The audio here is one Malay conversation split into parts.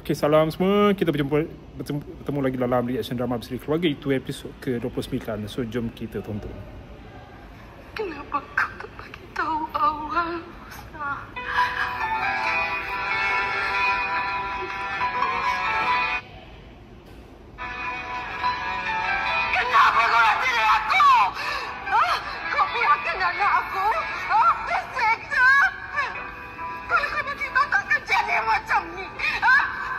Okey, salam semua. Kita bertemu lagi dalam reaction drama berseri keluarga. Itu episod ke-29. So, jom kita tonton. Kenapa kau tak bagi tahu awal, Husna? Kenapa kau nak cerai aku? Kau biarkan anak aku terseksa. Kalau kau begitu takkan jadi macam ni.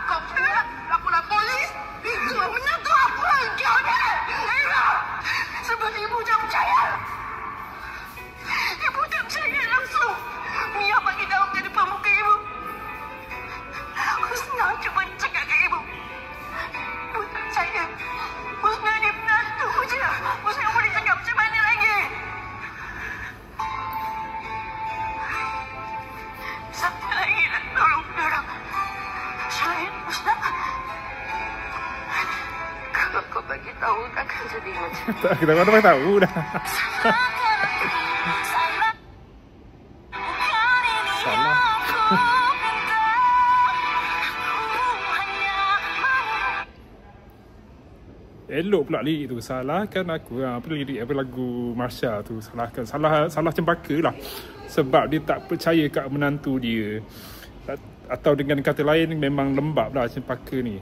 Kau pernah laporan polis? Itu menantu apa kau ni? Sebab ibu tak percaya. Ibu tak percaya langsung. Mia bagi tahu ke depan muka ibu. Husna cuba cakap ke ibu. Ibu tak percaya. Husna ni menantu je. Husna boleh cakap macam mana lagi? Satu lagi nak tolong dorang. Selain Husna, kalau kau bagi tahu takkan jadi macam ni. Kita dah tahu dah. Salah. Elok pula lirik tu. Salahkan aku. Apa lirik apa lagu Marsha tu. Salahkan. Salah cempaka lah. Sebab dia tak percaya kat menantu dia. Atau dengan kata lain memang lembab lah cempaka ni.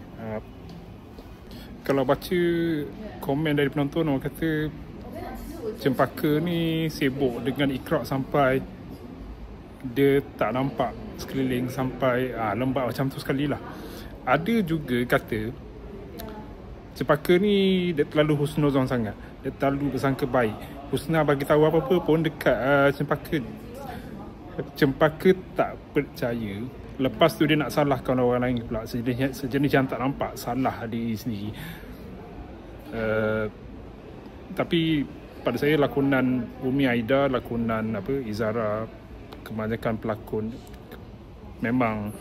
Kalau baca komen dari penonton, orang kata cempaka ni sibuk dengan Ikrar sampai dia tak nampak sekeliling, sampai lembab macam tu sekali lah. Ada juga kata cempaka ni dia terlalu husnuzon sangat, dia terlalu bersangka baik. Husna bagi tahu apa-apa pun dekat cempaka tak percaya. Lepas tu dia nak salahkan orang lain pula, sejenis yang tak nampak salah diri sendiri. Tapi pada saya lakonan Umi Aida, lakonan Izara, kebanyakan pelakon memang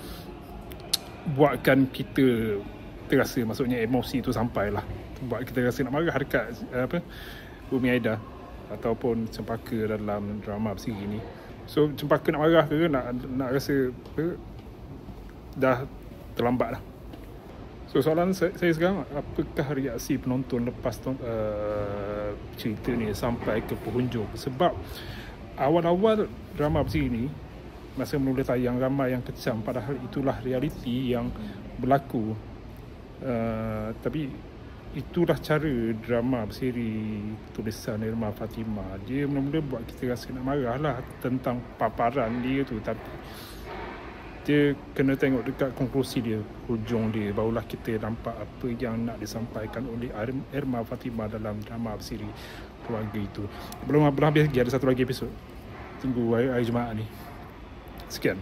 buatkan kita terasa, maksudnya emosi tu sampai lah, buat kita rasa nak marah dekat Umi Aida ataupun cempaka dalam drama berseri ni. So cempaka nak marah ke nak rasa dah terlambat lah. So soalan saya sekarang, apakah reaksi penonton lepas cerita ni sampai ke penghujung? Sebab awal-awal drama berseri ni, masa mula tayang, ramai yang kecam, padahal itulah realiti yang berlaku. Tapi itulah cara drama berseri tulisan Irma Fatimah. Dia mula-mula buat kita rasa nak marah lah tentang paparan dia tu, tapi dia kena tengok dekat konklusi dia, hujung dia, barulah kita nampak apa yang nak disampaikan oleh Irma Fatimah dalam drama berseri keluarga itu. Belum habis lagi, ada satu lagi episod. Tunggu hari Jumaat ni. Sekian.